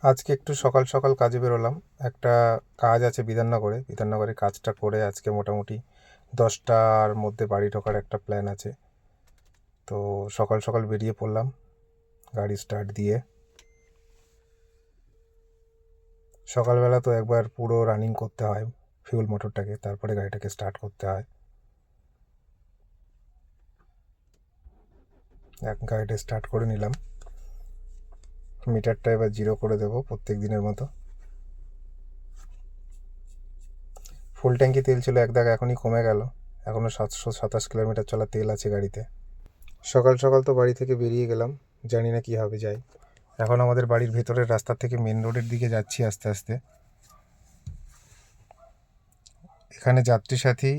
আজকে একটু সকাল সকাল কাজে বেরোলাম। একটা কাজ আছে বিধাননগরে কাজটা করে আজকে মোটামুটি 10টার মধ্যে বাড়ি ঢোকার একটা প্ল্যান আছে। তো সকাল সকাল বেরিয়ে পড়লাম গাড়ি স্টার্ট দিয়ে। সকালবেলা তো একবার পুরো রানিং করতে হয় ফিউল মোটরটাকে, তারপরে গাড়িটাকে স্টার্ট করতে হয়। গাড়িটা স্টার্ট করে নিলাম। মিটারটা এবার 0 করে দেবো প্রত্যেক দিনের মতো। ফুল ট্যাঙ্কি তেল ছিল এক দাগ, এখনই কমে গেল। এখনও 727 কিলোমিটার চলা তেল আছে গাড়িতে। সকাল সকাল তো বাড়ি থেকে বেরিয়ে গেলাম, জানি না কীভাবে যাই। এখন আমাদের বাড়ির ভেতরের রাস্তা থেকে মেন রোডের দিকে যাচ্ছি আস্তে আস্তে। এখানে যাত্রী সাথী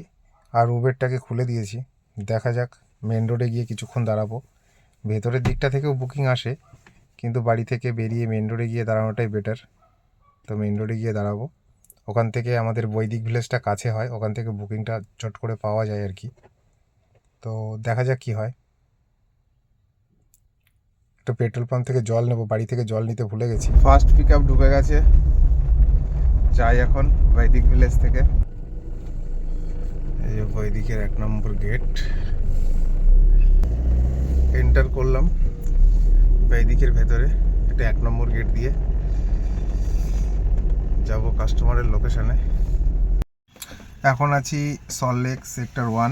আর উবেরটাকে খুলে দিয়েছি, দেখা যাক। মেন রোডে গিয়ে কিছুক্ষণ দাঁড়াবো। ভেতরের দিকটা থেকেও বুকিং আসে, কিন্তু বাড়ি থেকে বেরিয়ে মেন রোডে গিয়ে দাঁড়ানোটাই বেটার। তো মেন রোডে গিয়ে দাঁড়াবো। ওখান থেকে আমাদের বৈদিক ভিলেজটা কাছে হয়, ওখান থেকে বুকিংটা চট করে পাওয়া যায় আর কি। তো দেখা যাক কী হয়। একটা পেট্রোল পাম্প থেকে জল নেবো, বাড়ি থেকে জল নিতে ভুলে গেছি। ফার্স্ট পিক আপ ঢুকে গেছে, যাই এখন বৈদিক ভিলেজ থেকে। এই যে বৈদিকের 1 নম্বর গেট এন্টার করলাম বৈদিকের ভেতরে। এটা 1 নম্বর গেট দিয়ে যাব কাস্টমারের লোকেশানে। এখন আছি সল্টলেক সেক্টর 1।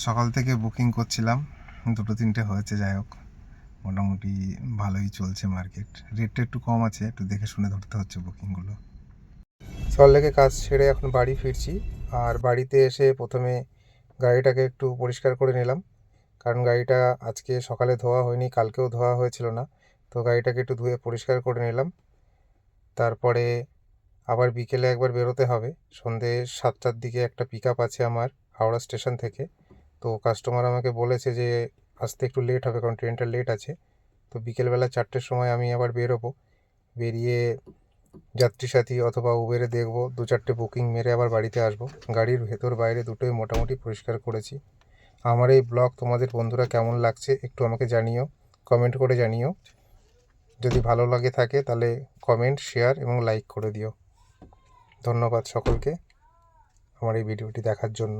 সকাল থেকে বুকিং করছিলাম, 2-3টে হয়েছে। যাই হোক, মোটামুটি ভালোই চলছে মার্কেট। রেটটা একটু কম আছে, একটু দেখে শুনে ধরতে হচ্ছে বুকিংগুলো। সল্টলেকে কাজ ছেড়ে এখন বাড়ি ফিরছি। আর বাড়িতে এসে প্রথমে গাড়িটাকে একটু পরিষ্কার করে নিলাম, কারণ গাড়িটা আজকে সকালে ধোয়া হয়নি, কালকেও ধোয়া হয়েছিল না। তো গাড়িটাকে একটু ধুয়ে পরিষ্কার করে নিলাম। তারপরে আবার বিকেলে একবার বেরোতে হবে। সন্ধে 7টার দিকে একটা পিক আপ আছে আমার হাওড়া স্টেশন থেকে। তো কাস্টমার আমাকে বলেছে যে আসতে একটু লেট হবে, কারণ ট্রেনটা লেট আছে। তো বিকেলবেলা 4টের সময় আমি আবার বেরোবো। বেরিয়ে যাত্রী সাথী অথবা উবেরে দেখবো, 2-4টে বুকিং মেরে আবার বাড়িতে আসবো। গাড়ির ভেতর বাইরে দুটোই মোটামুটি পরিষ্কার করেছি। আমার এই ব্লগ তোমাদের বন্ধুরা কেমন লাগছে একটু আমাকে জানিও, কমেন্ট করে জানিও। যদি ভালো লাগে থাকে তাহলে কমেন্ট, শেয়ার এবং লাইক করে দিও। ধন্যবাদ সকলকে আমার এই ভিডিওটি দেখার জন্য।